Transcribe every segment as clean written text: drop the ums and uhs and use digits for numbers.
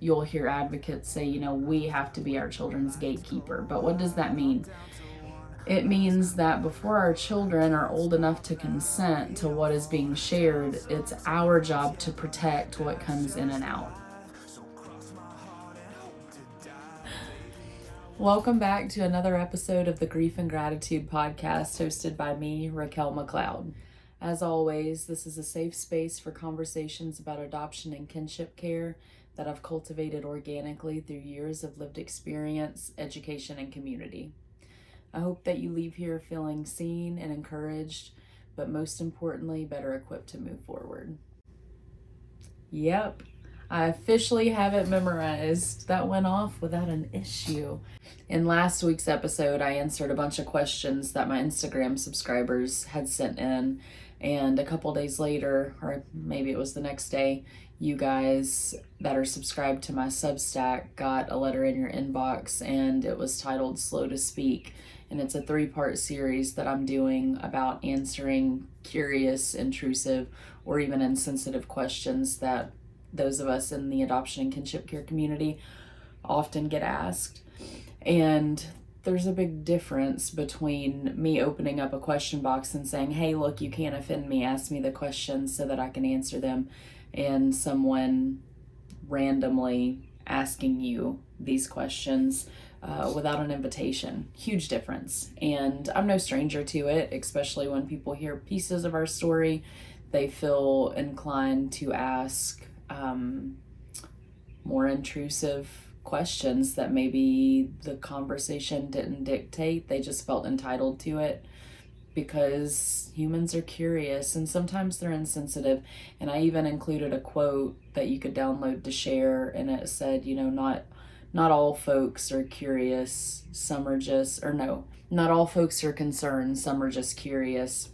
you'll hear advocates say, we have to be our children's gatekeeper. But what does that mean? It means that before our children are old enough to consent to what is being shared, it's our job to protect what comes in and out. Welcome back to another episode of the Grief and Gratitude podcast, hosted by me, Raquel McLeod. As always, this is a safe space for conversations about adoption and kinship care that I've cultivated organically through years of lived experience, education, and community. I hope that you leave here feeling seen and encouraged, but most importantly, better equipped to move forward. Yep, I officially have it memorized. That went off without an issue. In last week's episode, I answered a bunch of questions that my Instagram subscribers had sent in, and a couple days later, or maybe it was the next day, you guys that are subscribed to my Substack got a letter in your inbox, and it was titled Slow to Speak, and it's a 3-part series that I'm doing about answering curious, intrusive, or even insensitive questions that those of us in the adoption and kinship care community often get asked. And there's a big difference between me opening up a question box and saying, hey, look, you can't offend me, ask me the questions so that I can answer them, and someone randomly asking you these questions without an invitation. Huge difference. And I'm no stranger to it, especially when people hear pieces of our story. They feel inclined to ask more intrusive questions that maybe the conversation didn't dictate. They just felt entitled to it because humans are curious and sometimes they're insensitive. And I even included a quote that you could download to share, and it said, not all folks are curious, some are just, or no, not all folks are concerned, some are just curious.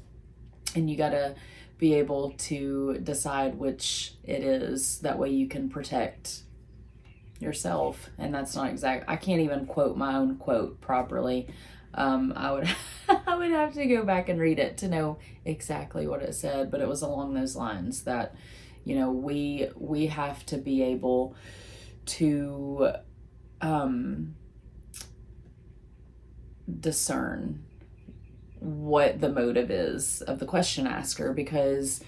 And you gotta be able to decide which it is. That way you can protect yourself. And that's not exact. I can't even quote my own quote properly. I would I would have to go back and read it to know exactly what it said, but it was along those lines that, we have to be able to discern what the motive is of the question asker, because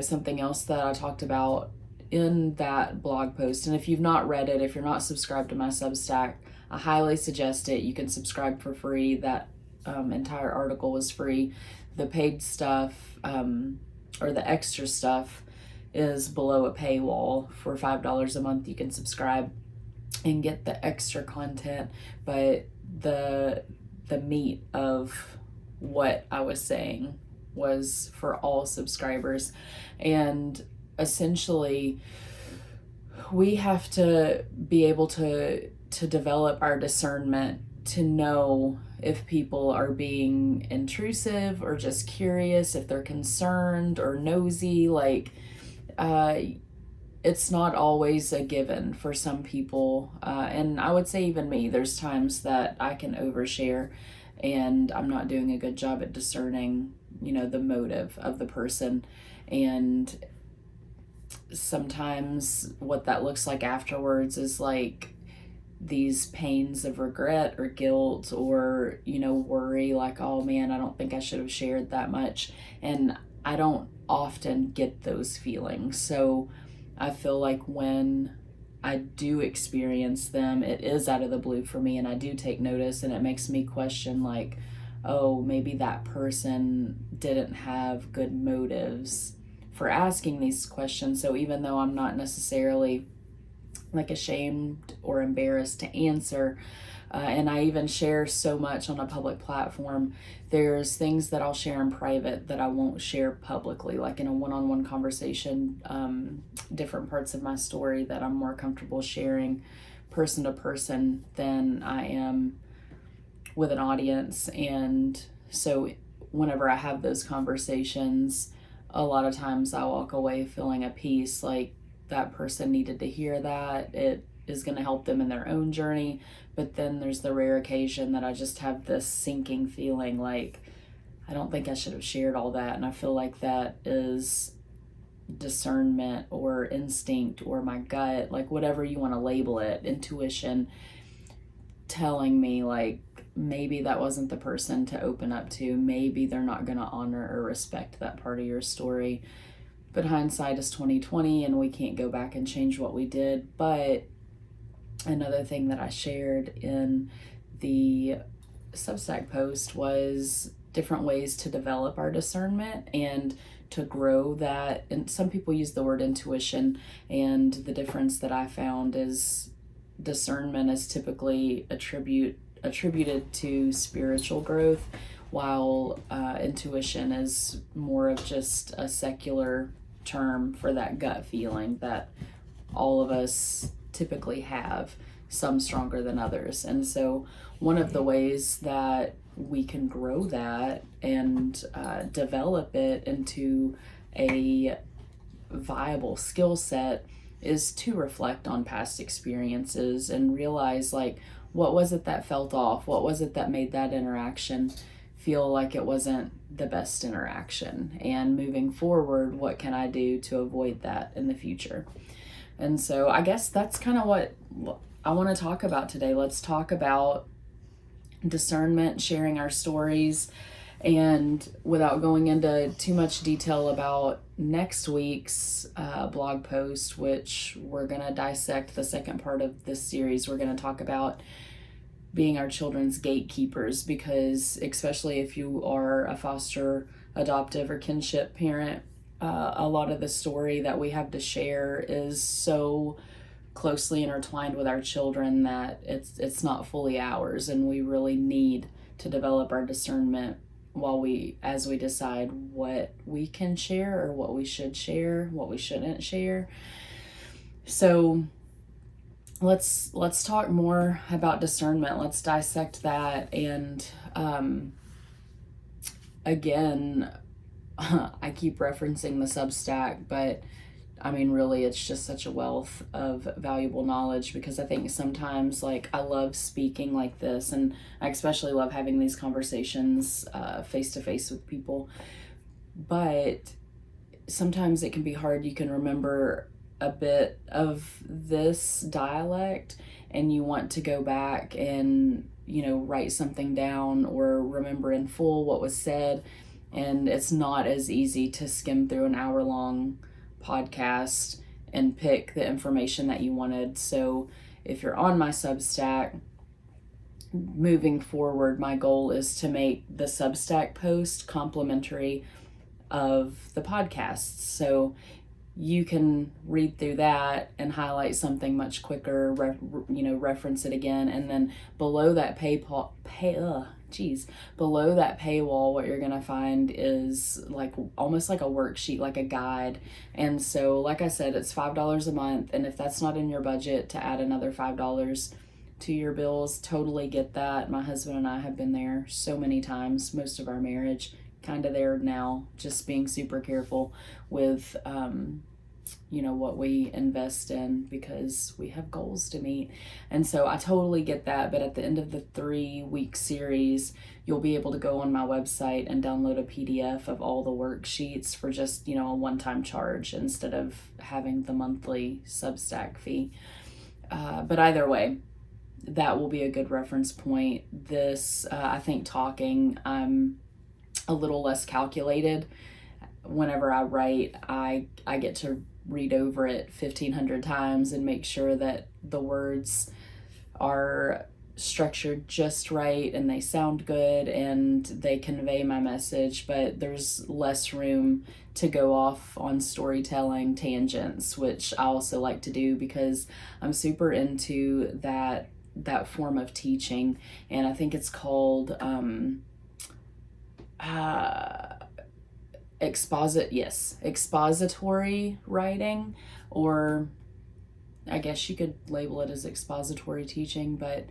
something else that I talked about in that blog post, and if you've not read it, if you're not subscribed to my Substack, I highly suggest it. You can subscribe for free. That entire article was free. The paid stuff or the extra stuff is below a paywall. For $5 a month you can subscribe and get the extra content, but the meat of what I was saying was for all subscribers. And essentially we have to be able to develop our discernment to know if people are being intrusive or just curious, if they're concerned or nosy. It's not always a given for some people, and I would say even me, there's times that I can overshare and I'm not doing a good job at discerning the motive of the person. And sometimes what that looks like afterwards is like these pains of regret or guilt or worry, like, oh man, I don't think I should have shared that much. And I don't often get those feelings, so I feel like when I do experience them, it is out of the blue for me, and I do take notice, and it makes me question, like, oh, maybe that person didn't have good motives for asking these questions. So even though I'm not necessarily ashamed or embarrassed to answer, and I even share so much on a public platform, there's things that I'll share in private that I won't share publicly, like in a one-on-one conversation, different parts of my story that I'm more comfortable sharing person to person than I am with an audience. And so whenever I have those conversations, a lot of times I walk away feeling at peace, like that person needed to hear that. It is going to help them in their own journey. But then there's the rare occasion that I just have this sinking feeling like I don't think I should have shared all that. And I feel like that is discernment or instinct or my gut, like whatever you want to label it, intuition, telling me like maybe that wasn't the person to open up to. Maybe they're not going to honor or respect that part of your story. But hindsight is 2020 and we can't go back and change what we did. But another thing that I shared in the Substack post was different ways to develop our discernment and to grow that. And some people use the word intuition, and the difference that I found is discernment is typically attributed to spiritual growth, while intuition is more of just a secular term for that gut feeling that all of us typically have, some stronger than others. And so one of the ways that we can grow that and develop it into a viable skill set is to reflect on past experiences and realize, like, what was it that felt off? What was it that made that interaction feel like it wasn't the best interaction? And moving forward, what can I do to avoid that in the future? And so I guess that's kind of what I want to talk about today. Let's talk about discernment, sharing our stories, and without going into too much detail about next week's blog post, which we're going to dissect the second part of this series. We're going to talk about being our children's gatekeepers, because especially if you are a foster, adoptive, or kinship parent, a lot of the story that we have to share is so closely intertwined with our children that it's not fully ours, and we really need to develop our discernment as we decide what we can share or what we should share, what we shouldn't share. So let's talk more about discernment. Let's dissect that. And again, I keep referencing the Substack, but I mean, really, it's just such a wealth of valuable knowledge, because I think sometimes, like, I love speaking like this, and I especially love having these conversations face to face with people. But sometimes it can be hard. You can remember a bit of this dialect, and you want to go back and, write something down or remember in full what was said. And it's not as easy to skim through an hour-long podcast and pick the information that you wanted. So if you're on my Substack, moving forward, my goal is to make the Substack post complimentary of the podcasts. So you can read through that and highlight something much quicker, reference it again, and then below that below that paywall, what you're gonna find is like almost like a worksheet, like a guide. And so, like I said, it's $5 a month, and if that's not in your budget, to add another $5 to your bills, totally get that. My husband and I have been there so many times, most of our marriage, kind of there now, just being super careful with what we invest in, because we have goals to meet. And so I totally get that. But at the end of the 3-week series, you'll be able to go on my website and download a PDF of all the worksheets for just, a one-time charge instead of having the monthly Substack fee. But either way, that will be a good reference point. This, I think, talking, I'm a little less calculated. Whenever I write, I get to read over it 1,500 times and make sure that the words are structured just right and they sound good and they convey my message. But there's less room to go off on storytelling tangents, which I also like to do because I'm super into that form of teaching. And I think it's called expository writing, or I guess you could label it as expository teaching, but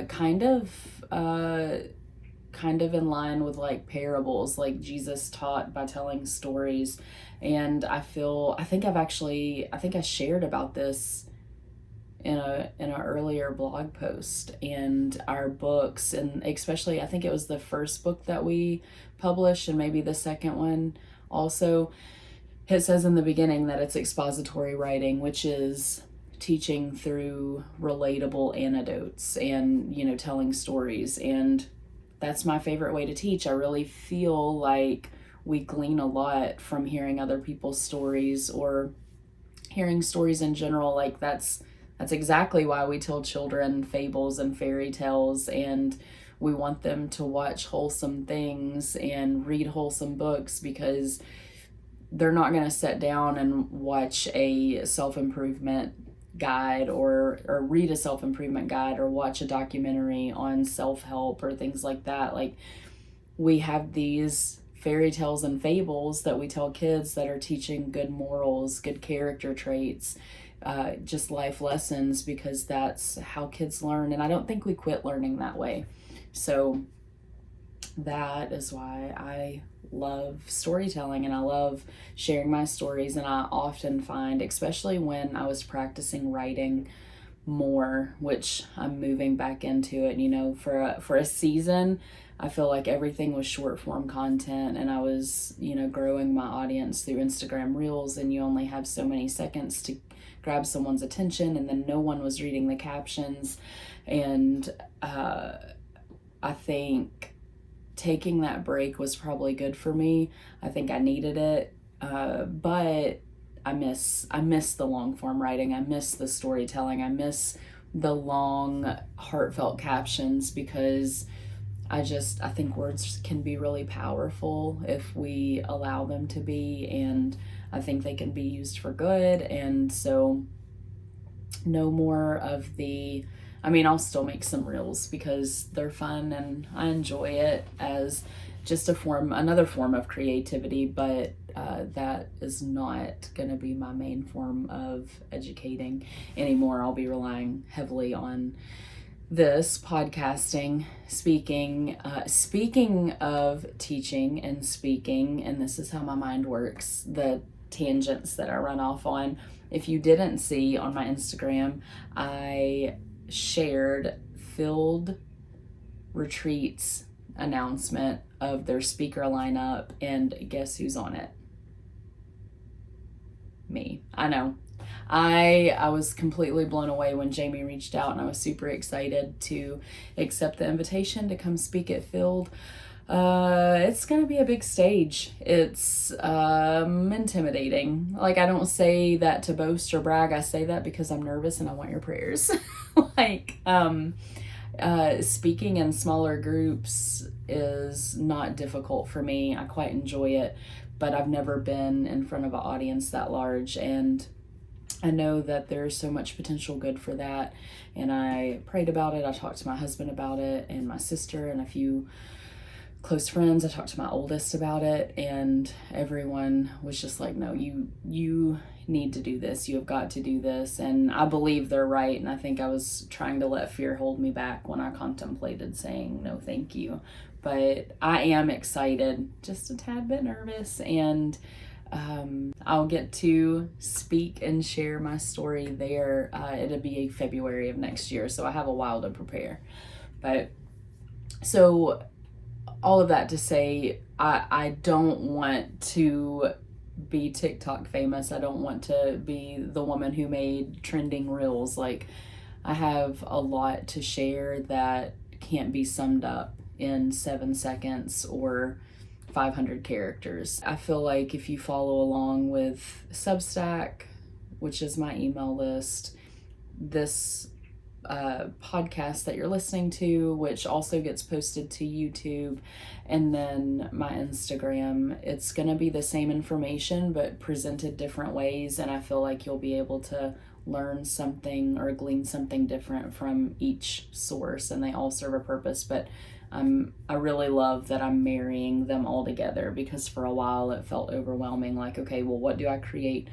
kind of in line with like parables, like Jesus taught by telling stories. And I think I shared about this in an earlier blog post, and our books, and especially I think it was the first book that we published and maybe the second one also. It says in the beginning that it's expository writing, which is teaching through relatable anecdotes and, telling stories. And that's my favorite way to teach. I really feel like we glean a lot from hearing other people's stories or hearing stories in general. Like that's exactly why we tell children fables and fairy tales, and we want them to watch wholesome things and read wholesome books, because they're not going to sit down and watch a self-improvement guide or read a self-improvement guide or watch a documentary on self-help or things like that. Like, we have these fairy tales and fables that we tell kids that are teaching good morals, good character traits, just life lessons, because that's how kids learn. And I don't think we quit learning that way. So that is why I love storytelling and I love sharing my stories. And I often find, especially when I was practicing writing more, which I'm moving back into it, for a season, I feel like everything was short form content, and I was, growing my audience through Instagram Reels, and you only have so many seconds to grab someone's attention, and then no one was reading the captions. And I think taking that break was probably good for me. I think I needed it, but I miss the long form writing. I miss the storytelling. I miss the long, heartfelt captions, because I think words can be really powerful if we allow them to be, and I think they can be used for good. And so no more of the, I'll still make some reels because they're fun and I enjoy it as just another form of creativity, but that is not going to be my main form of educating anymore. I'll be relying heavily on this podcasting, speaking of teaching and speaking, and this is how my mind works, the tangents that I run off on. If you didn't see on my Instagram, I shared Filled Retreats announcement of their speaker lineup, and guess who's on it? Me. I know. I was completely blown away when Jamie reached out, and I was super excited to accept the invitation to come speak at Filled. It's gonna be a big stage. It's intimidating. Like, I don't say that to boast or brag. I say that because I'm nervous and I want your prayers. Like, speaking in smaller groups is not difficult for me. I quite enjoy it, but I've never been in front of an audience that large, and I know that there's so much potential good for that. And I prayed about it. I talked to my husband about it, and my sister, and a few close friends. I talked to my oldest about it, and everyone was just like, no, you need to do this. You have got to do this. And I believe they're right. And I think I was trying to let fear hold me back when I contemplated saying no thank you. But I am excited, just a tad bit nervous, and I'll get to speak and share my story there. It'll be February of next year, so I have a while to prepare. But so all of that to say, I don't want to be TikTok famous. I don't want to be the woman who made trending reels. Like, I have a lot to share that can't be summed up in 7 seconds or 500 characters. I feel like if you follow along with Substack, which is my email list, this podcast that you're listening to, which also gets posted to YouTube, and then my Instagram, it's going to be the same information but presented different ways, and I feel like you'll be able to learn something or glean something different from each source, and they all serve a purpose. But I really love that I'm marrying them all together, because for a while it felt overwhelming. Like, okay, well, what do I create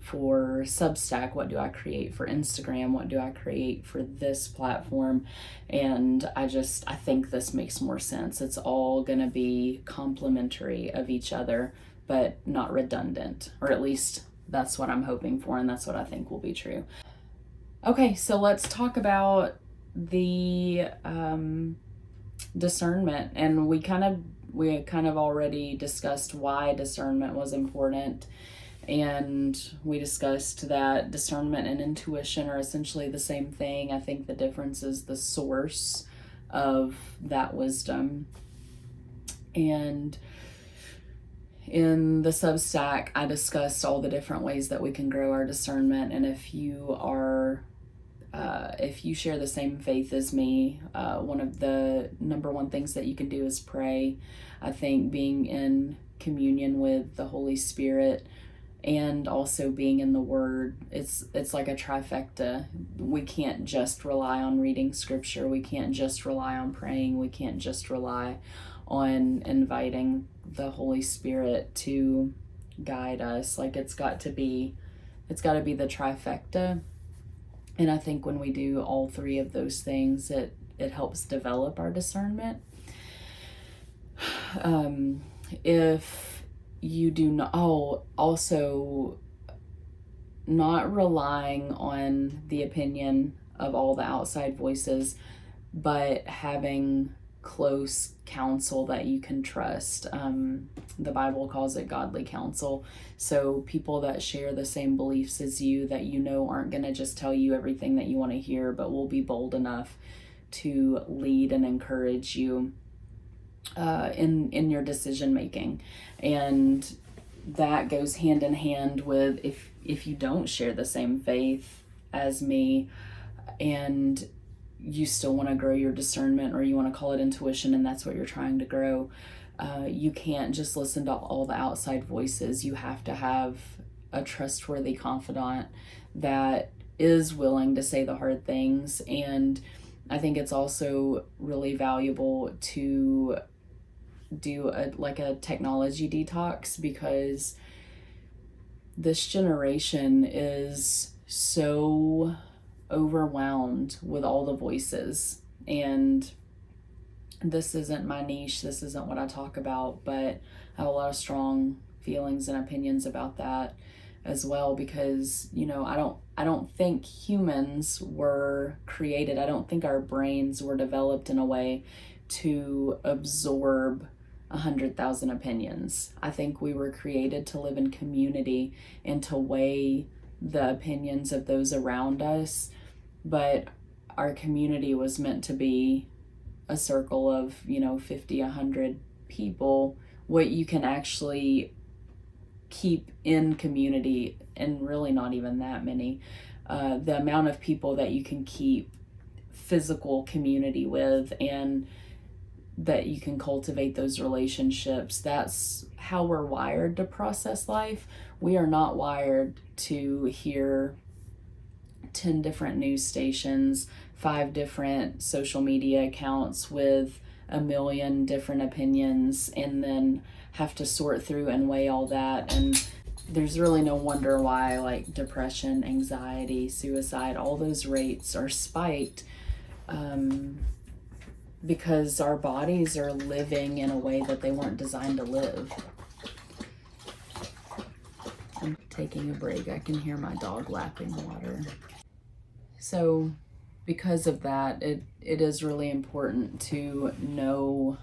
for Substack? What do I create for Instagram? What do I create for this platform? And I think this makes more sense. It's all gonna be complementary of each other, but not redundant, or at least that's what I'm hoping for, and that's what I think will be true. Okay, so let's talk about the discernment. And we kind of already discussed why discernment was important And we discussed that discernment and intuition are essentially the same thing. I think the difference is the source of that wisdom. And in the Substack, I discussed all the different ways that we can grow our discernment. And if you share the same faith as me, one of the number one things that you can do is pray. I think being in communion with the Holy Spirit and also being in the Word, it's like a trifecta. We can't just rely on reading Scripture. We can't just rely on praying. We can't just rely on inviting the Holy Spirit to guide us. Like it's got to be the trifecta. And I think when we do all three of those things, it helps develop our discernment. If you do not, also not relying on the opinion of all the outside voices, but having close counsel that you can trust. The Bible calls it godly counsel. So people that share the same beliefs as you, that you know aren't going to just tell you everything that you want to hear, but will be bold enough to lead and encourage you in your decision making. And that goes hand in hand with if you don't share the same faith as me and you still want to grow your discernment, or you want to call it intuition, and that's what you're trying to grow, you can't just listen to all the outside voices. You have to have a trustworthy confidant that is willing to say the hard things. And I think it's also really valuable to do a technology detox, because this generation is so overwhelmed with all the voices. And this isn't my niche, this isn't what I talk about, but I have a lot of strong feelings and opinions about that as well, because I don't think humans were created, I don't think our brains were developed in a way to absorb 100,000 opinions. I think we were created to live in community and to weigh the opinions of those around us. But our community was meant to be a circle of 50, 100 people, what you can actually keep in community, and really not even that many. The amount of people that you can keep physical community with, and that you can cultivate those relationships, that's how we're wired to process life. We are not wired to hear 10 different news stations, 5 different social media accounts with a million different opinions, and then have to sort through and weigh all that. And there's really no wonder why like depression, anxiety, suicide, all those rates are spiked, because our bodies are living in a way that they weren't designed to live. I'm taking a break. I can hear my dog lapping water. So because of that, it is really important to know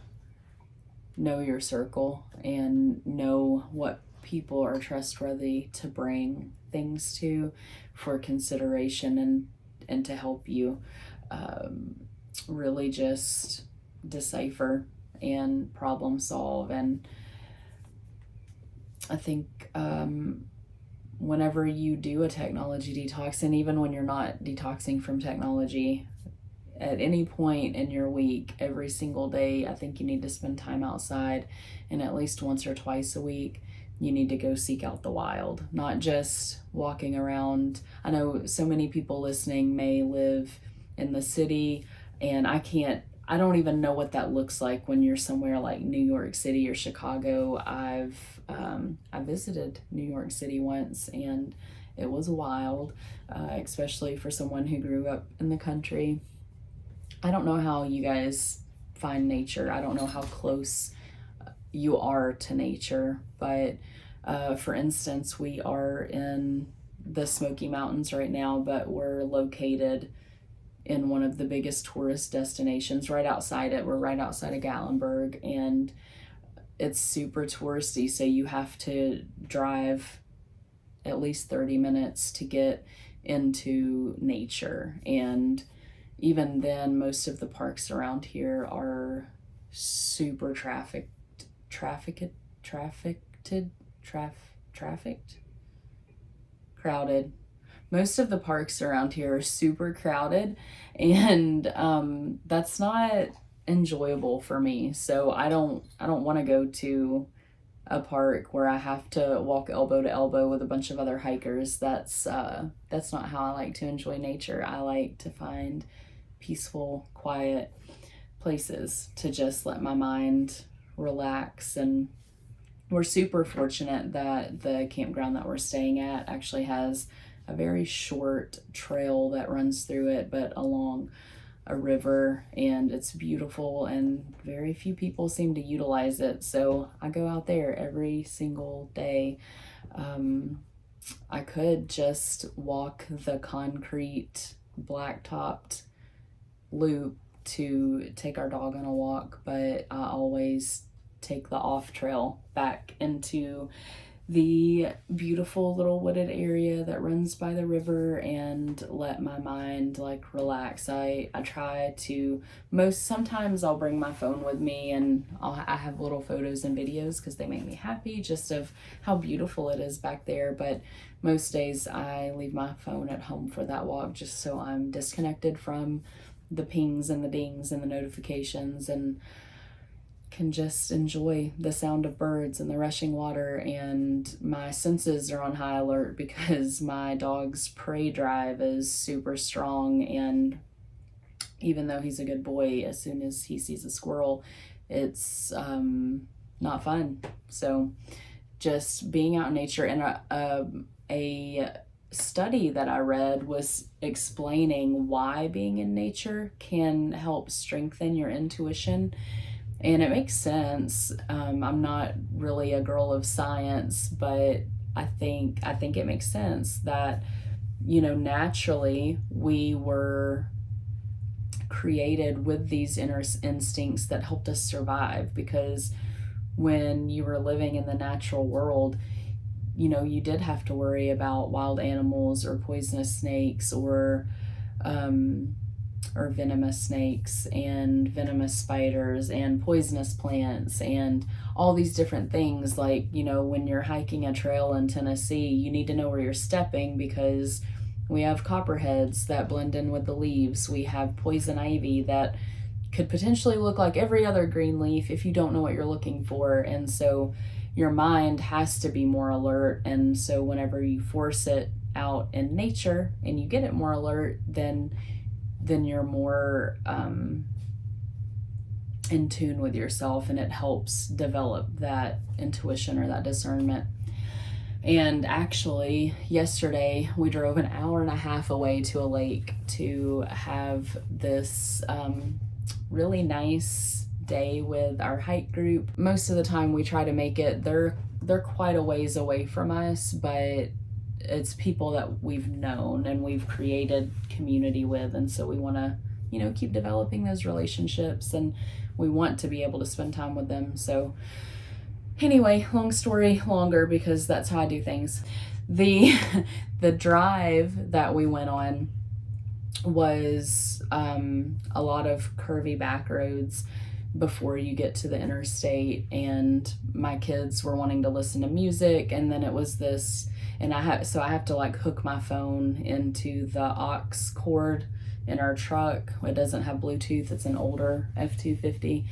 your circle and know what people are trustworthy to bring things to for consideration, and to help you really just decipher and problem solve. And I think whenever you do a technology detox, and even when you're not detoxing from technology, at any point in your week, every single day, I think you need to spend time outside, and at least once or twice a week, you need to go seek out the wild, not just walking around. I know so many people listening may live in the city, and I don't even know what that looks like when you're somewhere like New York City or Chicago. I visited New York City once, and it was wild, especially for someone who grew up in the country. I don't know how you guys find nature. I don't know how close you are to nature, but for instance, we are in the Smoky Mountains right now, but we're located in one of the biggest tourist destinations right outside it. We're right outside of Gatlinburg, and it's super touristy, so you have to drive at least 30 minutes to get into nature. And even then, most of the parks around here are super trafficked, crowded. Most of the parks around here are super crowded, and that's not enjoyable for me. So I don't want to go to a park where I have to walk elbow to elbow with a bunch of other hikers. That's not how I like to enjoy nature. I like to find peaceful, quiet places to just let my mind relax. And we're super fortunate that the campground that we're staying at actually has a very short trail that runs through it, but along a river, and it's beautiful, and very few people seem to utilize it. So I go out there every single day. I could just walk the concrete black-topped loop to take our dog on a walk, but I always take the off trail back into the beautiful little wooded area that runs by the river and let my mind like relax. I try to sometimes I'll bring my phone with me, and I have little photos and videos because they make me happy just of how beautiful it is back there. But most days I leave my phone at home for that walk, just so I'm disconnected from the pings and the dings and the notifications, and can just enjoy the sound of birds and the rushing water. And my senses are on high alert because my dog's prey drive is super strong, and even though he's a good boy, as soon as he sees a squirrel, it's not fun. So just being out in nature. And a study that I read was explaining why being in nature can help strengthen your intuition. And it makes sense. I'm not really a girl of science, but I think it makes sense that, naturally we were created with these inner instincts that helped us survive. Because when you were living in the natural world, you did have to worry about wild animals or poisonous snakes or venomous snakes and venomous spiders and poisonous plants and all these different things. Like, when you're hiking a trail in Tennessee, you need to know where you're stepping because we have copperheads that blend in with the leaves. We have poison ivy that could potentially look like every other green leaf if you don't know what you're looking for. And so your mind has to be more alert. And so whenever you force it out in nature and you get it more alert, then you're more in tune with yourself, and it helps develop that intuition or that discernment. And actually, yesterday we drove an hour and a half away to a lake to have this really nice day with our hike group. Most of the time we try to make it, they're quite a ways away from us, but it's people that we've known and we've created community with, and so we want to keep developing those relationships, and we want to be able to spend time with them. So anyway, long story longer because that's how I do things. The drive that we went on was a lot of curvy back roads before you get to the interstate, and my kids were wanting to listen to music, and then it was this, and I have to like hook my phone into the aux cord in our truck. It doesn't have Bluetooth, it's an older F-250.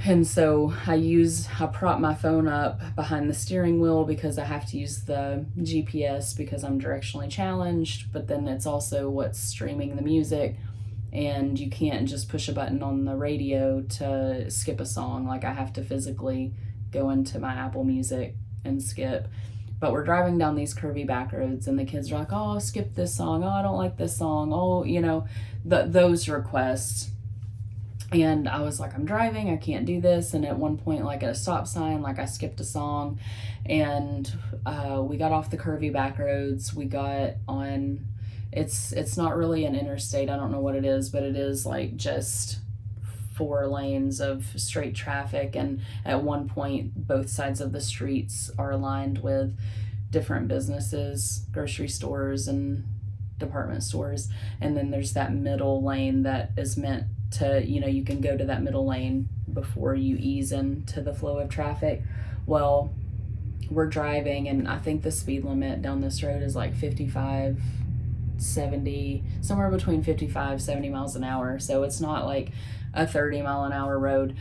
And so I prop my phone up behind the steering wheel because I have to use the GPS because I'm directionally challenged, but then it's also what's streaming the music. And you can't just push a button on the radio to skip a song. Like, I have to physically go into my Apple Music and skip. But we're driving down these curvy back roads, and the kids are like, oh, skip this song. Oh, I don't like this song. Oh, those requests. And I was like, I'm driving, I can't do this. And at one point, like at a stop sign, like I skipped a song, and we got off the curvy back roads. We got on, it's not really an interstate. I don't know what it is, but it is like just 4 lanes of straight traffic. And at one point, both sides of the streets are lined with different businesses, grocery stores and department stores. And then there's that middle lane that is meant to, you can go to that middle lane before you ease into the flow of traffic. Well, we're driving, and I think the speed limit down this road is like 55, 70, somewhere between 55, 70 miles an hour. So it's not like a 30-mile-an-hour road.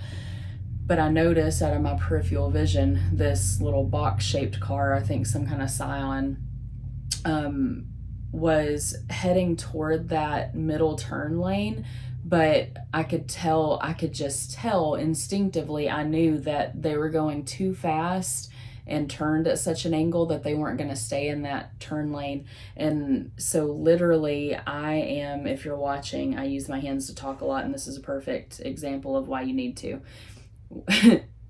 But I noticed out of my peripheral vision, this little box-shaped car, I think some kind of Scion, was heading toward that middle turn lane. But I could just tell instinctively, I knew that they were going too fast and turned at such an angle that they weren't going to stay in that turn lane. And so literally if you're watching, I use my hands to talk a lot, and this is a perfect example of why you need to.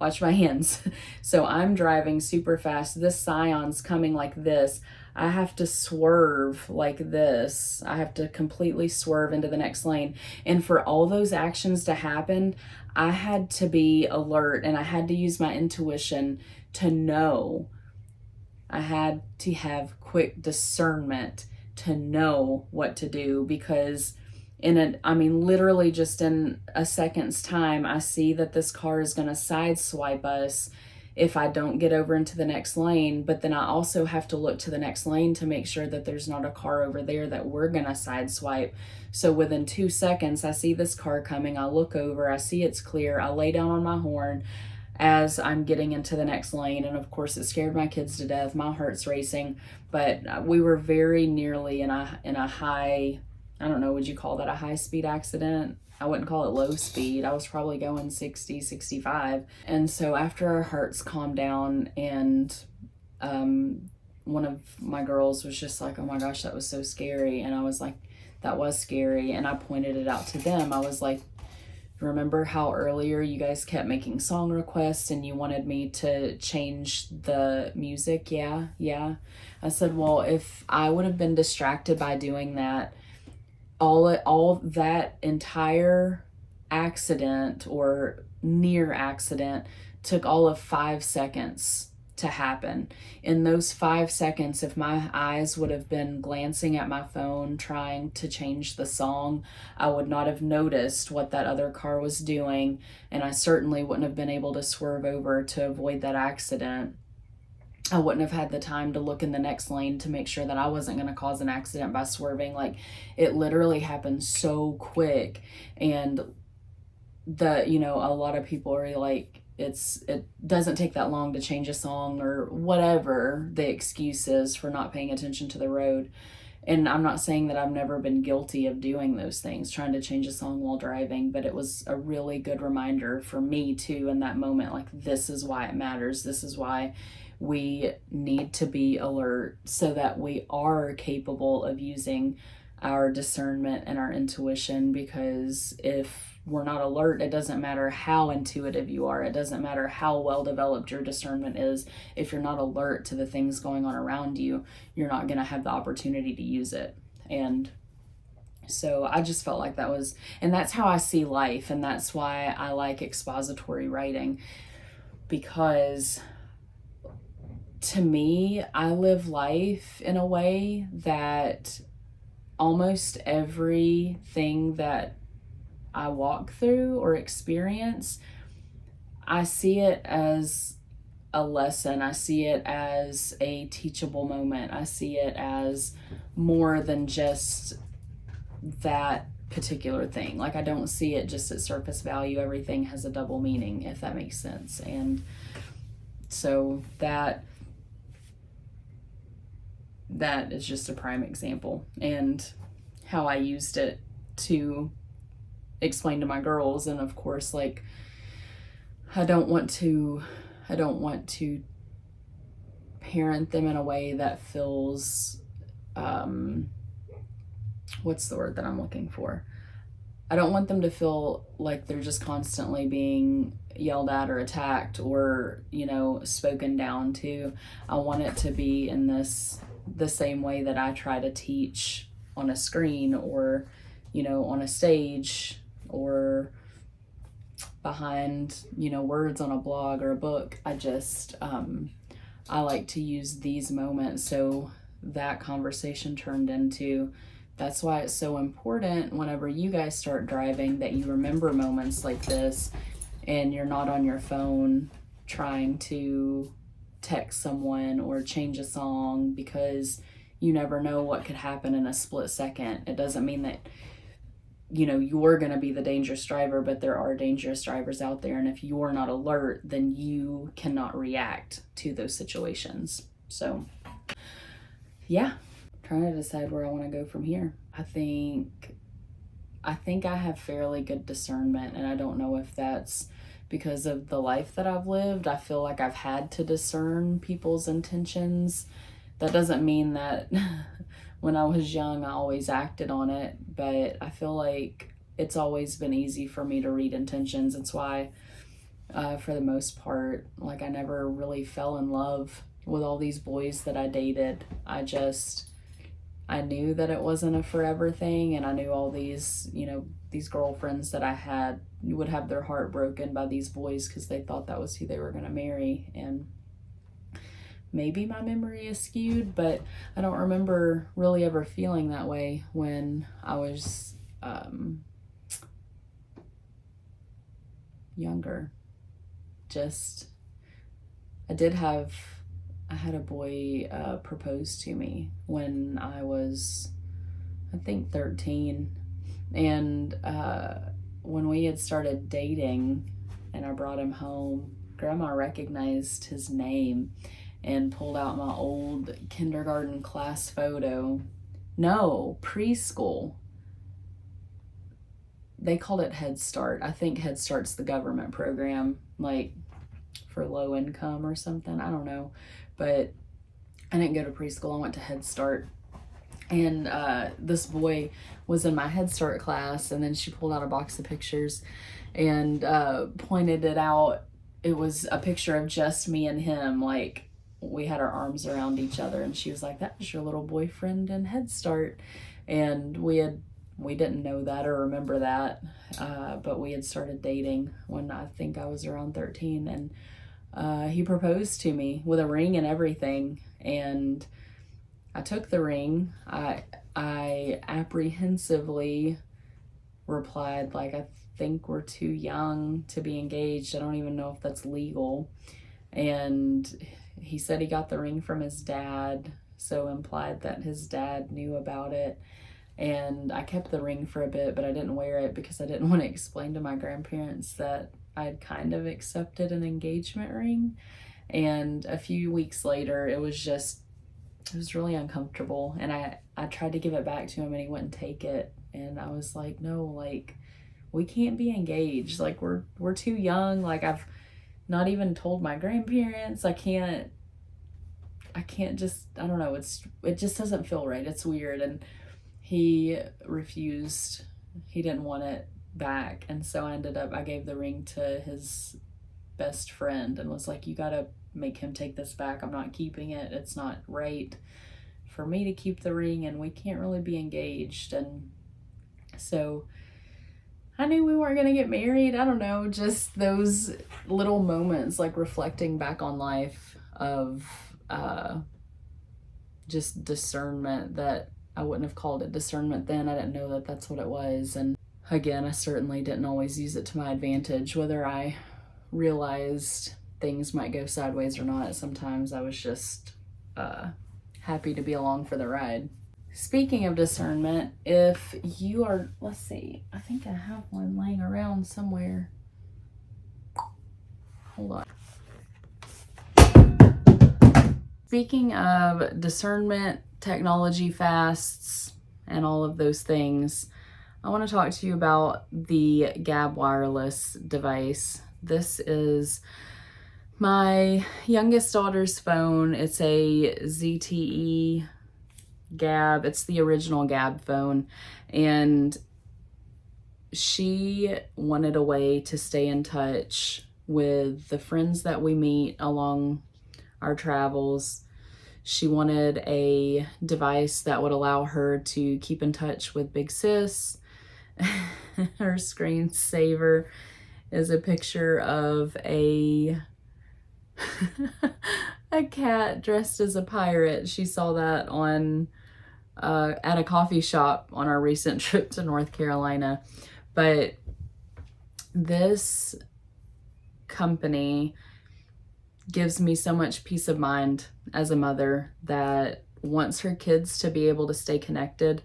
Watch my hands. So I'm driving super fast. This Scion's coming like this. I have to swerve like this. I have to completely swerve into the next lane. And for all those actions to happen, I had to be alert, and I had to use my intuition to know. I had to have quick discernment to know what to do, because literally just in a second's time, I see that this car is going to sideswipe us if I don't get over into the next lane. But then I also have to look to the next lane to make sure that there's not a car over there that we're going to sideswipe. So within 2 seconds, I see this car coming. I look over, I see it's clear. I lay down on my horn as I'm getting into the next lane. And of course, it scared my kids to death. My heart's racing. But we were very nearly in a high, I don't know, would you call that a high speed accident? I wouldn't call it low speed. I was probably going 60, 65. And so after our hearts calmed down, and one of my girls was just like, oh my gosh, that was so scary. And I was like, that was scary. And I pointed it out to them. I was like, remember how earlier you guys kept making song requests and you wanted me to change the music? Yeah. I said, well, if I would have been distracted by doing that, all that entire accident or near accident took all of 5 seconds to happen. In those 5 seconds, if my eyes would have been glancing at my phone trying to change the song, I would not have noticed what that other car was doing, and I certainly wouldn't have been able to swerve over to avoid that accident. I wouldn't have had the time to look in the next lane to make sure that I wasn't going to cause an accident by swerving. Like, it literally happened so quick. And a lot of people are like, it doesn't take that long to change a song, or whatever the excuse is for not paying attention to the road. And I'm not saying that I've never been guilty of doing those things, trying to change a song while driving, but it was a really good reminder for me too in that moment. Like, this is why it matters. This is why we need to be alert, so that we are capable of using our discernment and our intuition. Because if we're not alert, it doesn't matter how intuitive you are. It doesn't matter how well developed your discernment is. If you're not alert to the things going on around you, you're not going to have the opportunity to use it. And so I just felt like and that's how I see life. And that's why I like expository writing, because to me, I live life in a way that almost everything that I walk through or experience, I see it as a lesson. I see it as a teachable moment. I see it as more than just that particular thing. Like, I don't see it just at surface value. Everything has a double meaning, if that makes sense. And so that is just a prime example, and how I used it to explain to my girls. And of course, like, I don't want to parent them in a way that feels what's the word that I'm looking for? I don't want them to feel like they're just constantly being yelled at or attacked or, spoken down to. I want it to be in the same way that I try to teach on a screen, or, on a stage, or behind, words on a blog or a book. I I like to use these moments. So that conversation turned into, that's why it's so important whenever you guys start driving that you remember moments like this and you're not on your phone trying to text someone or change a song, because you never know what could happen in a split second. It doesn't mean that, you know, you're going to be the dangerous driver, but there are dangerous drivers out there. And if you're not alert, then you cannot react to those situations. So, yeah, trying to decide where I want to go from here. I think I have fairly good discernment, and I don't know if that's because of the life that I've lived. I feel like I've had to discern people's intentions. That doesn't mean that when I was young, I always acted on it, but I feel like it's always been easy for me to read intentions. It's why, for the most part, like I never really fell in love with all these boys that I dated. I knew that it wasn't a forever thing, and I knew all these, you know, these girlfriends that I had would have their heart broken by these boys because they thought that was who they were going to marry. And maybe my memory is skewed, but I don't remember really ever feeling that way when I was younger. Just, I had a boy propose to me when I was, I think, 13. And when we had started dating and I brought him home, Grandma recognized his name and pulled out my old kindergarten class photo. No, preschool. They called it Head Start. I think Head Start's the government program, like for low income or something. I don't know. But I didn't go to preschool. I went to Head Start. And this boy was in my Head Start class, and then she pulled out a box of pictures and pointed it out. It was a picture of just me and him, like we had our arms around each other, and she was like, "That was your little boyfriend in Head Start." And we didn't know that or remember that, but we had started dating when I think I was around 13, and he proposed to me with a ring and everything. And I took the ring. I apprehensively replied, like, "I think we're too young to be engaged. I don't even know if that's legal." And he said he got the ring from his dad, so implied that his dad knew about it. And I kept the ring for a bit, but I didn't wear it because I didn't want to explain to my grandparents that I'd kind of accepted an engagement ring. And a few weeks later, it was really uncomfortable. And I tried to give it back to him, and he wouldn't take it. And I was like, "No, like, we can't be engaged. Like, we're too young. Like, I've not even told my grandparents. I can't just, I don't know. It just doesn't feel right. It's weird." And he refused. He didn't want it back. And so I gave the ring to his best friend and was like, "You gotta make him take this back. I'm not keeping it. It's not right for me to keep the ring, and we can't really be engaged." And so I knew we weren't gonna get married. I don't know, just those little moments, like reflecting back on life of just discernment, that I wouldn't have called it discernment then. I didn't know that that's what it was. And again, I certainly didn't always use it to my advantage, whether I realized things might go sideways or not. Sometimes I was just happy to be along for the ride. Speaking of discernment, if you are, let's see, I think I have one laying around somewhere. Hold on. Speaking of discernment, technology fasts, and all of those things, I want to talk to you about the Gab wireless device. This is my youngest daughter's phone. It's a ZTE Gab. It's the original Gab phone. And she wanted a way to stay in touch with the friends that we meet along our travels. She wanted a device that would allow her to keep in touch with Big Sis. Her screensaver is a picture of a a cat dressed as a pirate. She saw that on at a coffee shop on our recent trip to North Carolina. But this company gives me so much peace of mind as a mother that wants her kids to be able to stay connected,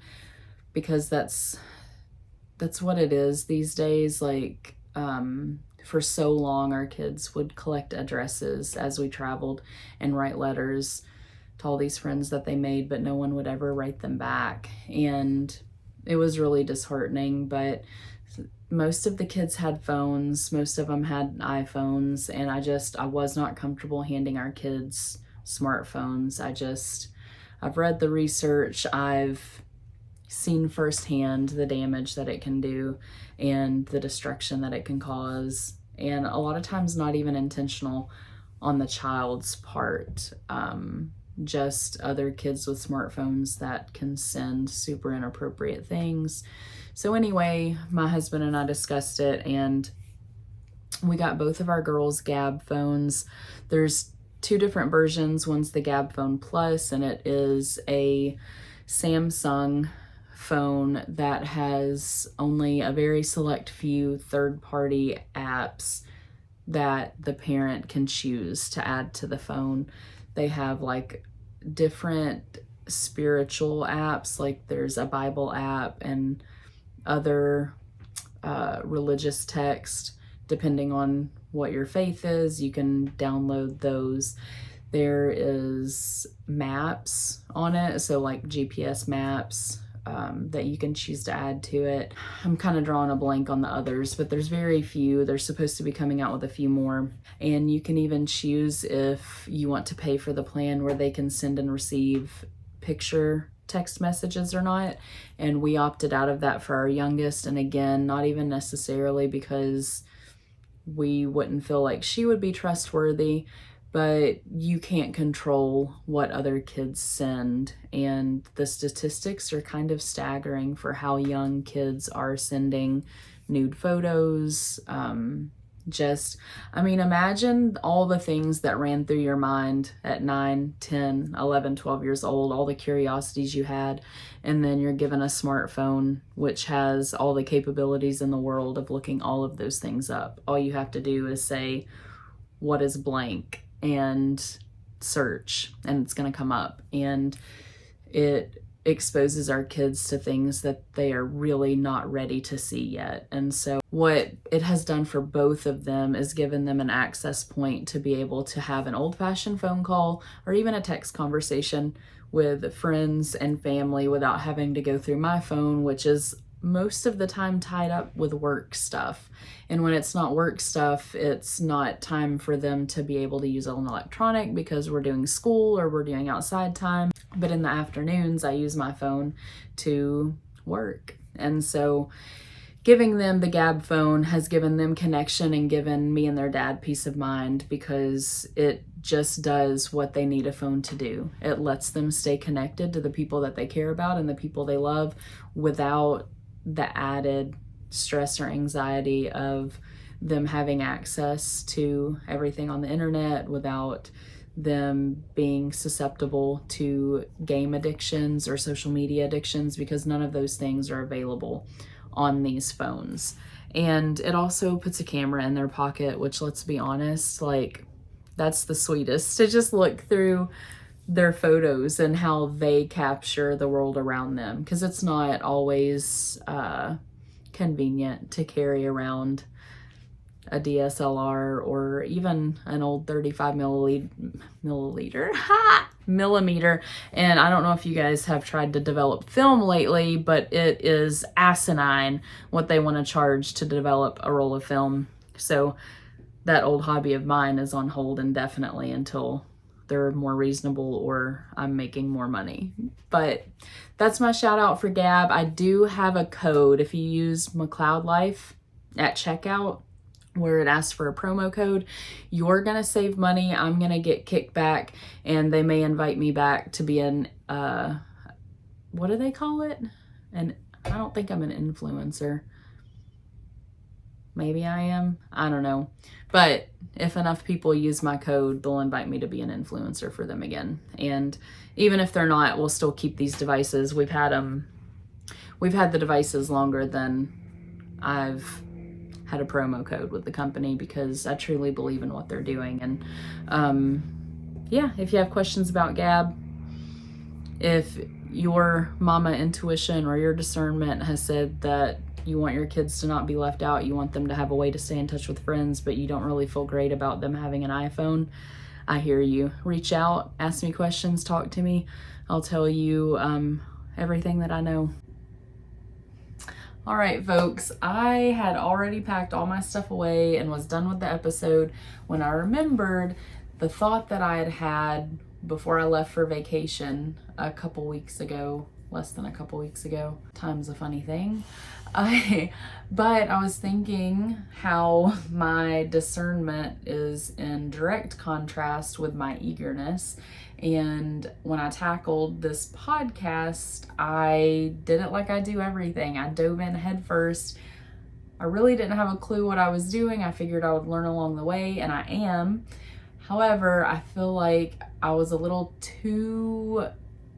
because that's what it is these days. Like, for so long, our kids would collect addresses as we traveled and write letters to all these friends that they made, but no one would ever write them back. And it was really disheartening. But most of the kids had phones, most of them had iPhones, and I was not comfortable handing our kids smartphones. I've read the research, I've seen firsthand the damage that it can do and the destruction that it can cause, and a lot of times not even intentional on the child's part. Just other kids with smartphones that can send super inappropriate things. So anyway, my husband and I discussed it, and we got both of our girls Gab phones. There's two different versions. One's the Gab Phone Plus, and it is a Samsung phone that has only a very select few third-party apps that the parent can choose to add to the phone. They have like different spiritual apps, like there's a Bible app and other religious text. Depending on what your faith is, you can download those. There is maps on it, so like GPS maps that you can choose to add to it. I'm kind of drawing a blank on the others, but there's very few. They're supposed to be coming out with a few more. And you can even choose if you want to pay for the plan where they can send and receive picture text messages or not. And we opted out of that for our youngest. And again, not even necessarily because we wouldn't feel like she would be trustworthy, but you can't control what other kids send. And the statistics are kind of staggering for how young kids are sending nude photos. Imagine all the things that ran through your mind at 9, 10, 11, 12 years old, all the curiosities you had, and then you're given a smartphone which has all the capabilities in the world of looking all of those things up. All you have to do is say, what is blank, and search, and it's going to come up. And it exposes our kids to things that they are really not ready to see yet. And so what it has done for both of them is given them an access point to be able to have an old-fashioned phone call or even a text conversation with friends and family without having to go through my phone, which is most of the time tied up with work stuff. And when it's not work stuff, it's not time for them to be able to use an electronic because we're doing school or we're doing outside time. But in the afternoons, I use my phone to work. And so giving them the Gab phone has given them connection and given me and their dad peace of mind, because it just does what they need a phone to do. It lets them stay connected to the people that they care about and the people they love without the added stress or anxiety of them having access to everything on the internet, without them being susceptible to game addictions or social media addictions, because none of those things are available on these phones. And it also puts a camera in their pocket, which, let's be honest, like, that's the sweetest, to just look through their photos and how they capture the world around them, because it's not always convenient to carry around a DSLR or even an old 35 millimeter. And I don't know if you guys have tried to develop film lately, but it is asinine what they want to charge to develop a roll of film. So that old hobby of mine is on hold indefinitely until they're more reasonable or I'm making more money. But that's my shout out for Gab. I do have a code. If you use McLeod Life at checkout, where it asks for a promo code, you're gonna save money. I'm gonna get kickback, and they may invite me back to be an what do they call it? And I don't think I'm an influencer. Maybe I am. I don't know. But if enough people use my code, they'll invite me to be an influencer for them again. And even if they're not, we'll still keep these devices. We've had the devices longer than I've had a promo code with the company, because I truly believe in what they're doing. And yeah, if you have questions about Gab, if your mama intuition or your discernment has said that you want your kids to not be left out, you want them to have a way to stay in touch with friends, but you don't really feel great about them having an iPhone, I hear you. Reach out, ask me questions, talk to me. I'll tell you everything that I know. All right, folks, I had already packed all my stuff away and was done with the episode when I remembered the thought that I had had before I left for vacation a couple weeks ago, less than a couple weeks ago. Time's a funny thing. But I was thinking how my discernment is in direct contrast with my eagerness. And when I tackled this podcast, I did it like I do everything. I dove in head first. I really didn't have a clue what I was doing. I figured I would learn along the way, and I am. However, I feel like I was a little too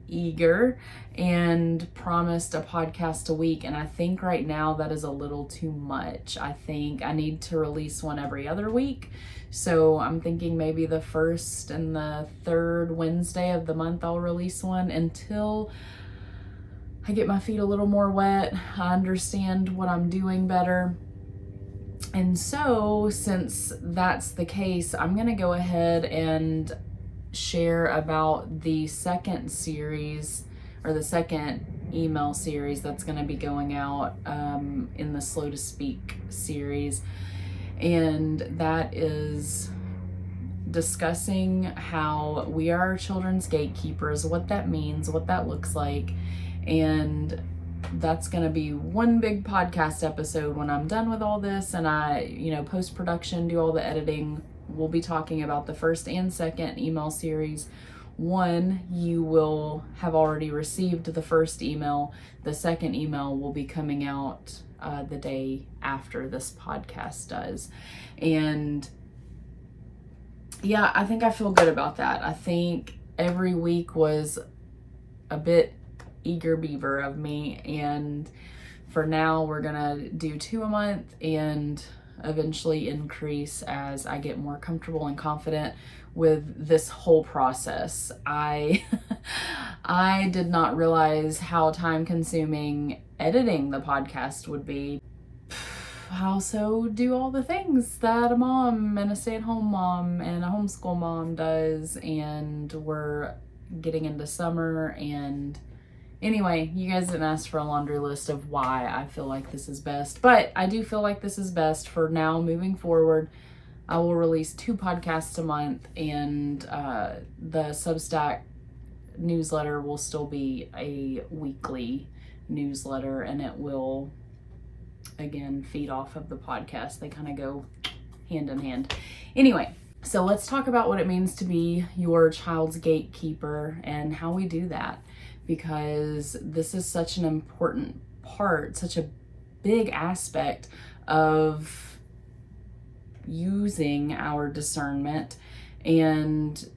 eager and promised a podcast a week, and I think right now that is a little too much. I think I need to release one every other week. So I'm thinking maybe the first and the third Wednesday of the month I'll release one until I get my feet a little more wet. I understand what I'm doing better. And so, since that's the case, I'm going to go ahead and share about the second series, or the second email series that's going to be going out in the Slow to Speak series. And that is discussing how we are our children's gatekeepers, what that means, what that looks like. And that's going to be one big podcast episode when I'm done with all this and I, post-production, do all the editing. We'll be talking about the first and second email series. One, you will have already received the first email. The second email will be coming out the day after this podcast does. And yeah, I think I feel good about that. I think every week was a bit eager beaver of me, and for now we're gonna do 2 a month and eventually increase as I get more comfortable and confident with this whole process. I did not realize how time consuming editing the podcast would be. I also do all the things that a mom and a stay-at-home mom and a homeschool mom does, and we're getting into summer. And anyway, you guys didn't ask for a laundry list of why I feel like this is best, but I do feel like this is best for now. Moving forward, I will release 2 podcasts a month, and the Substack newsletter will still be a weekly newsletter, and it will, again, feed off of the podcast. They kind of go hand in hand. Anyway, so let's talk about what it means to be your child's gatekeeper and how we do that, because this is such an important part, such a big aspect of using our discernment and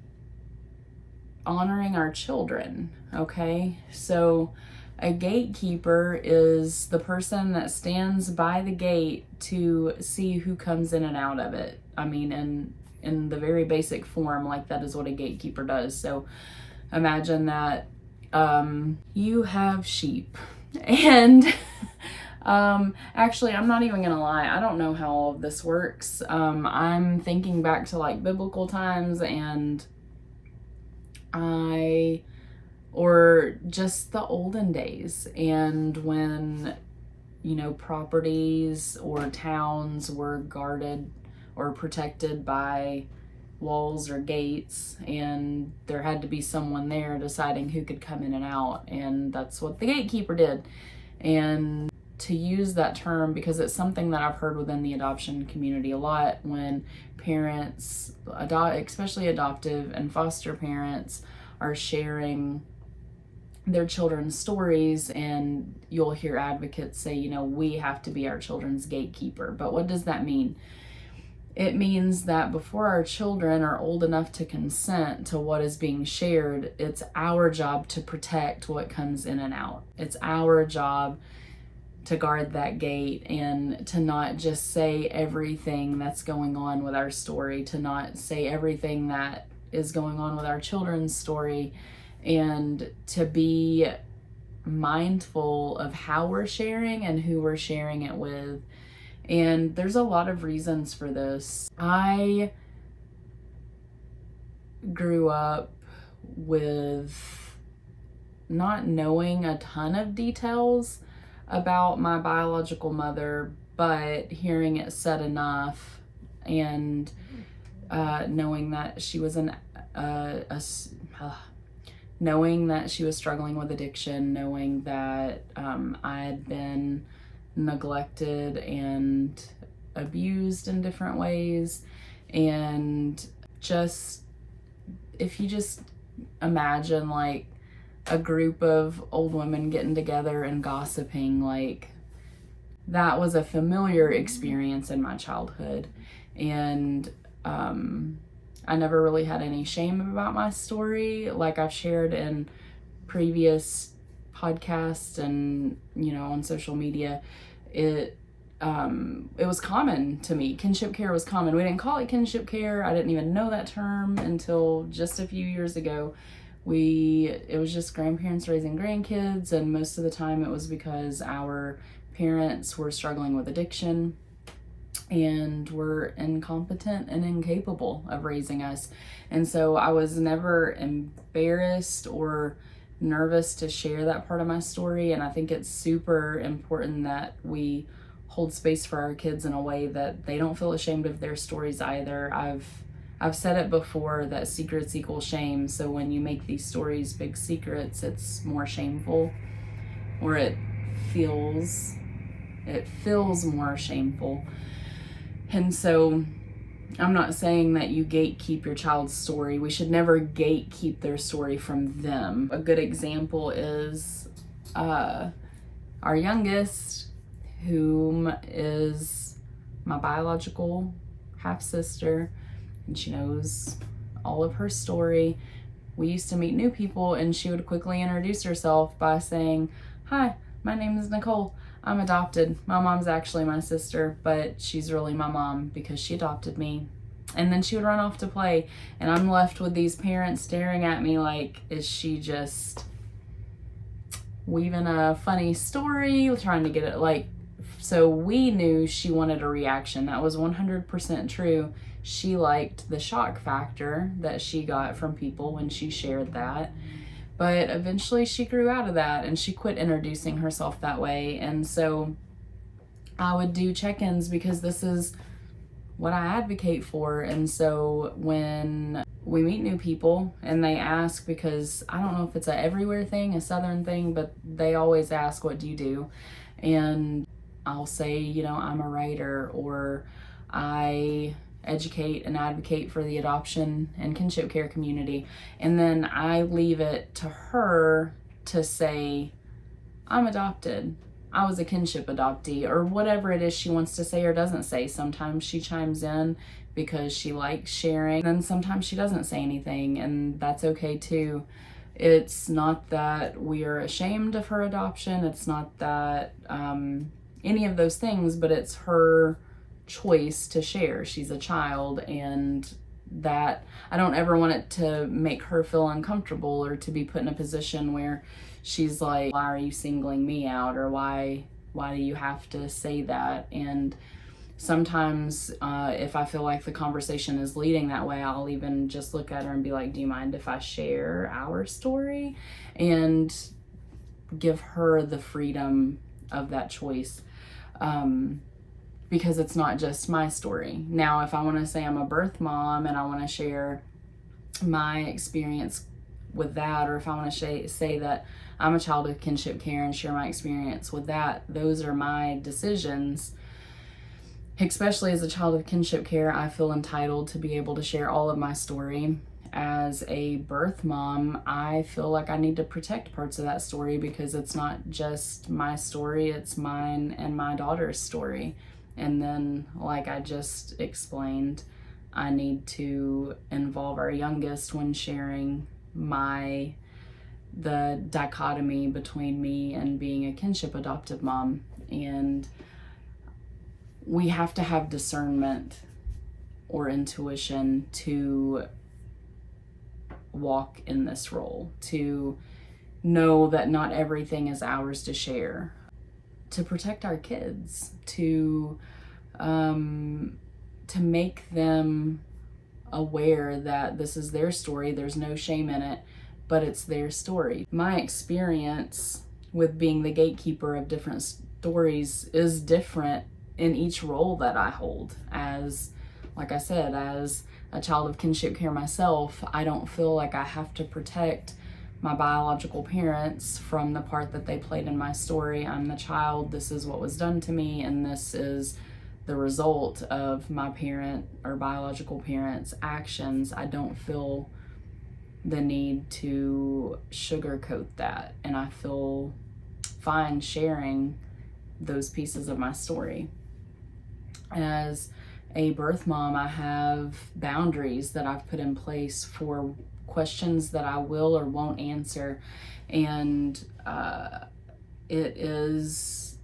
honoring our children, okay? So a gatekeeper is the person that stands by the gate to see who comes in and out of it. I mean, in the very basic form, like, that is what a gatekeeper does. So imagine that you have sheep, and actually, I'm not even gonna lie, I don't know how all of this works. I'm thinking back to like biblical times, and or just the olden days, and when, properties or towns were guarded or protected by walls or gates, and there had to be someone there deciding who could come in and out, and that's what the gatekeeper did. And to use that term, because it's something that I've heard within the adoption community a lot, when parents, especially adoptive and foster parents, are sharing their children's stories, and you'll hear advocates say, you know, we have to be our children's gatekeeper. But what does that mean? It means that before our children are old enough to consent to what is being shared, it's our job to protect what comes in and out. It's our job to guard that gate and to not just say everything that's going on with our story, to not say everything that is going on with our children's story, and to be mindful of how we're sharing and who we're sharing it with. And there's a lot of reasons for this. I grew up with not knowing a ton of details about my biological mother, but hearing it said enough, and knowing that she was knowing that she was struggling with addiction, knowing that I had been neglected and abused in different ways. And just, if you just imagine like a group of old women getting together and gossiping, like that was a familiar experience in my childhood. And I never really had any shame about my story. Like I've shared in previous podcasts and, you know, on social media, it was common to me. Kinship care was common. We didn't call it kinship care. I didn't even know that term until just a few years ago. It was just grandparents raising grandkids, and most of the time it was because our parents were struggling with addiction and were incompetent and incapable of raising us. And so I was never embarrassed or nervous to share that part of my story. And I think it's super important that we hold space for our kids in a way that they don't feel ashamed of their stories either. I've said it before that secrets equal shame. So when you make these stories big secrets, it's more shameful, or it feels more shameful. And so I'm not saying that you gatekeep your child's story. We should never gatekeep their story from them. A good example is our youngest, whom is my biological half-sister, and she knows all of her story. We used to meet new people, and she would quickly introduce herself by saying, "Hi, my name is Nicole. I'm adopted. My mom's actually my sister, but she's really my mom because she adopted me." And then she would run off to play, and I'm left with these parents staring at me like, is she just weaving a funny story, trying to get it like... So we knew she wanted a reaction. That was 100% true. She liked the shock factor that she got from people when she shared that. But eventually she grew out of that, and she quit introducing herself that way. And so I would do check-ins because this is what I advocate for. And so when we meet new people and they ask, because I don't know if it's a everywhere thing, a Southern thing, but they always ask, "What do you do?" And I'll say, you know, I'm a writer, or I educate and advocate for the adoption and kinship care community. And then I leave it to her to say, "I'm adopted. I was a kinship adoptee," or whatever it is she wants to say or doesn't say. Sometimes she chimes in because she likes sharing, and sometimes she doesn't say anything, and that's okay too. It's not that we are ashamed of her adoption. It's not that any of those things, but it's her choice to share. She's a child, and that I don't ever want it to make her feel uncomfortable or to be put in a position where she's like, "Why are you singling me out?" or why do you have to say that? And sometimes if I feel like the conversation is leading that way, I'll even just look at her and be like, "Do you mind if I share our story?" and give her the freedom of that choice. Because it's not just my story. Now, if I want to say I'm a birth mom and I want to share my experience with that, or if I want to say that I'm a child of kinship care and share my experience with that, those are my decisions. Especially as a child of kinship care, I feel entitled to be able to share all of my story. as a birth mom, I feel like I need to protect parts of that story because it's not just my story, it's mine and my daughter's story. And then, like I just explained, I need to involve our youngest when sharing the dichotomy between me and being a kinship adoptive mom. And we have to have discernment or intuition to walk in this role, to know that not everything is ours to share, to protect our kids, to make them aware that this is their story, there's no shame in it, but it's their story. My experience with being the gatekeeper of different stories is different in each role that I hold. As, like I said, as a child of kinship care myself, I don't feel like I have to protect my biological parents from the part that they played in my story. I'm the child, this is what was done to me, and this is the result of my parent or biological parents' actions. I don't feel the need to sugarcoat that, and I feel fine sharing those pieces of my story. As a birth mom, I have boundaries that I've put in place for questions that I will or won't answer, and it is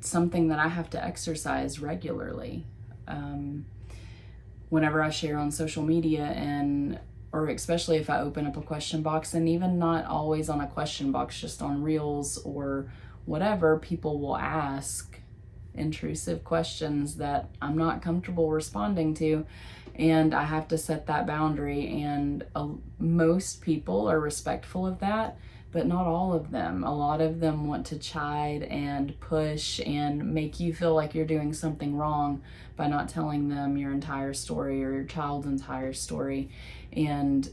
something that I have to exercise regularly. Whenever I share on social media, or especially if I open up a question box, and even not always on a question box, just on reels or whatever, people will ask intrusive questions that I'm not comfortable responding to, and I have to set that boundary. And most people are respectful of that, but not all of them. A lot of them want to chide and push and make you feel like you're doing something wrong by not telling them your entire story or your child's entire story. And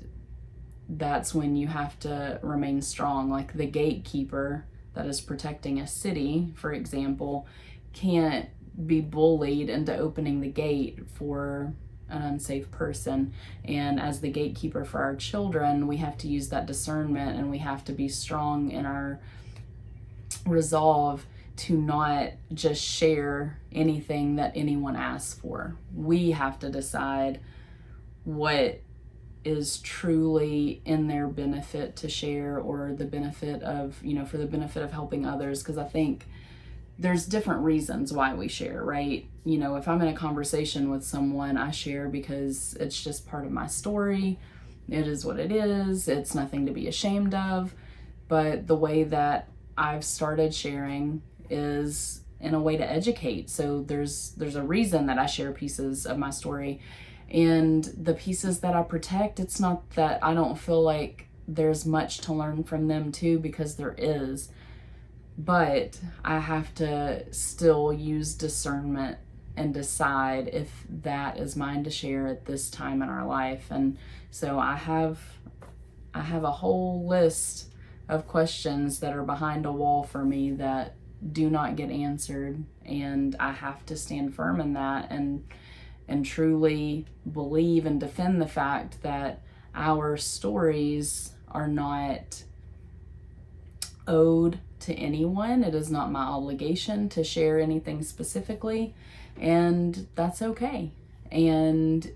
that's when you have to remain strong. Like the gatekeeper that is protecting a city, for example, can't be bullied into opening the gate for an unsafe person. And as the gatekeeper for our children, we have to use that discernment, and we have to be strong in our resolve to not just share anything that anyone asks for. We have to decide what is truly in their benefit to share, or the benefit of, for the benefit of helping others. Because I think there's different reasons why we share, right? If I'm in a conversation with someone, I share because it's just part of my story. It is what it is. It's nothing to be ashamed of. But the way that I've started sharing is in a way to educate. So there's a reason that I share pieces of my story. And the pieces that I protect, it's not that I don't feel like there's much to learn from them too, because there is. But I have to still use discernment and decide if that is mine to share at this time in our life. And so I have a whole list of questions that are behind a wall for me that do not get answered, and I have to stand firm in that and truly believe and defend the fact that our stories are not owed to anyone. It is not my obligation to share anything specifically, and that's okay. And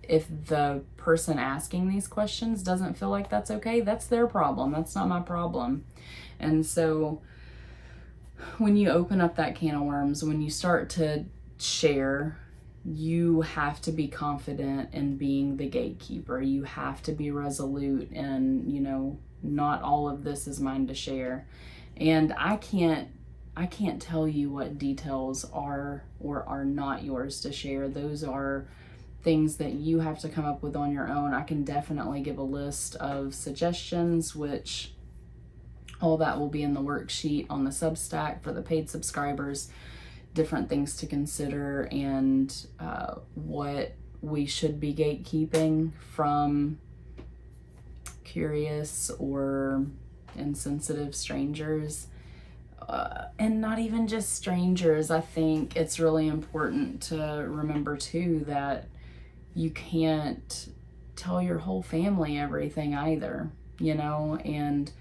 if the person asking these questions doesn't feel like that's okay, that's their problem. That's not my problem. And so when you open up that can of worms, when you start to share, you have to be confident in being the gatekeeper. You have to be resolute, and not all of this is mine to share. And I can't tell you what details are or are not yours to share. Those are things that you have to come up with on your own. I can definitely give a list of suggestions, which all that will be in the worksheet on the Substack for the paid subscribers, different things to consider, and what we should be gatekeeping from curious or insensitive strangers. And not even just strangers. I think it's really important to remember too that you can't tell your whole family everything either, and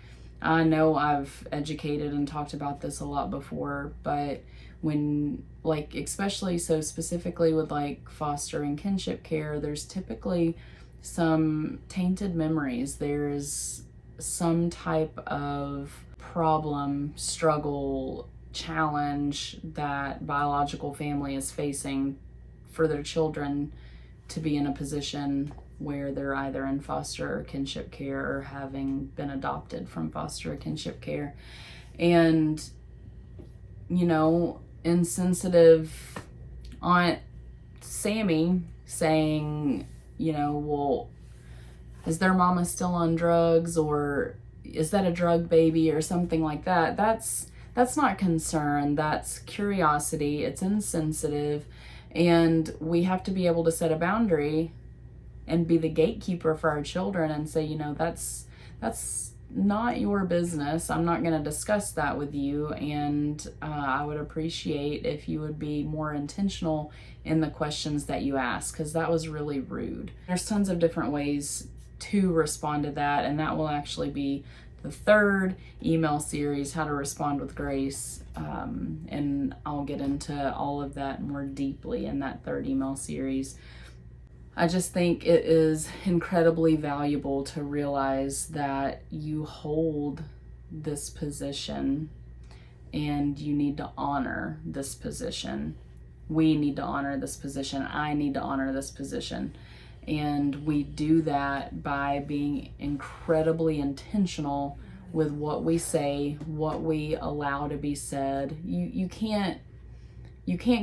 I know I've educated and talked about this a lot before, but when, like, especially so specifically with like foster and kinship care, there's typically some tainted memories. There's some type of problem, struggle, challenge that biological family is facing for their children to be in a position where they're either in foster or kinship care or having been adopted from foster or kinship care. And, insensitive Aunt Sammy saying, well, is their mama still on drugs, or is that a drug baby or something like that? That's not concern, that's curiosity, it's insensitive, and we have to be able to set a boundary and be the gatekeeper for our children and say, that's not your business. I'm not going to discuss that with you, and I would appreciate if you would be more intentional in the questions that you ask, because that was really rude. There's tons of different ways to respond to that, and that will actually be the third email series, How to Respond with Grace, and I'll get into all of that more deeply in that third email series. I just think it is incredibly valuable to realize that you hold this position and you need to honor this position. We need to honor this position. I need to honor this position. And we do that by being incredibly intentional with what we say, what we allow to be said. You can't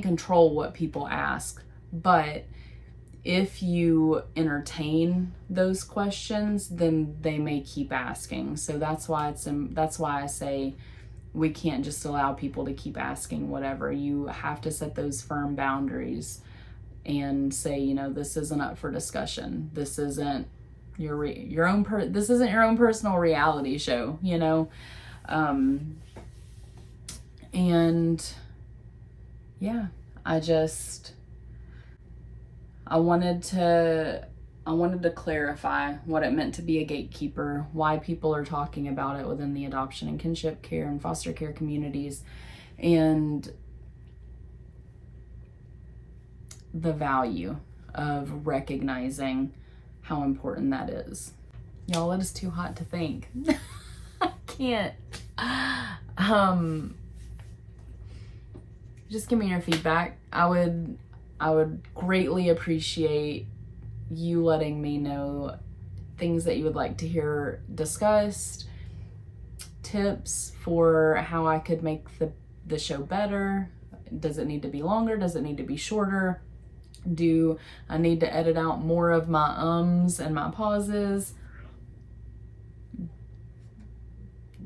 control what people ask, but if you entertain those questions, then they may keep asking. So that's why I say we can't just allow people to keep asking whatever. You have to set those firm boundaries and say, this isn't up for discussion. This isn't your own personal reality show, and yeah, I wanted to clarify what it meant to be a gatekeeper, why people are talking about it within the adoption and kinship care and foster care communities, and the value of recognizing how important that is. Y'all, it is too hot to think. I can't. Just give me your feedback. I would greatly appreciate you letting me know things that you would like to hear discussed, tips for how I could make the show better. Does it need to be longer? Does it need to be shorter? Do I need to edit out more of my ums and my pauses?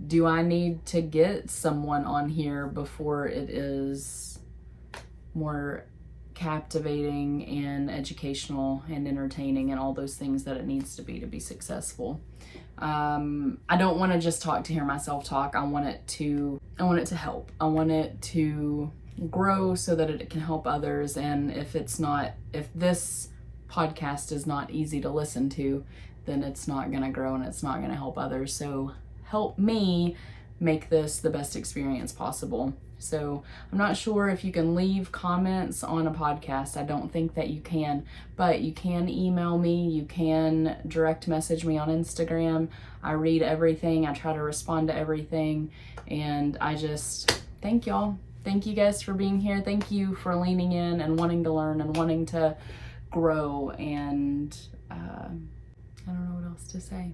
Do I need to get someone on here before it is more captivating and educational and entertaining and all those things that it needs to be successful? I don't want to just talk to hear myself talk. I want it to help. I want it to grow so that it can help others. And if this podcast is not easy to listen to, then it's not going to grow and it's not going to help others. So help me make this the best experience possible. So I'm not sure if you can leave comments on a podcast. I don't think that you can, but you can email me. You can direct message me on Instagram. I read everything. I try to respond to everything. And I just thank y'all. Thank you guys for being here. Thank you for leaning in and wanting to learn and wanting to grow. And I don't know what else to say.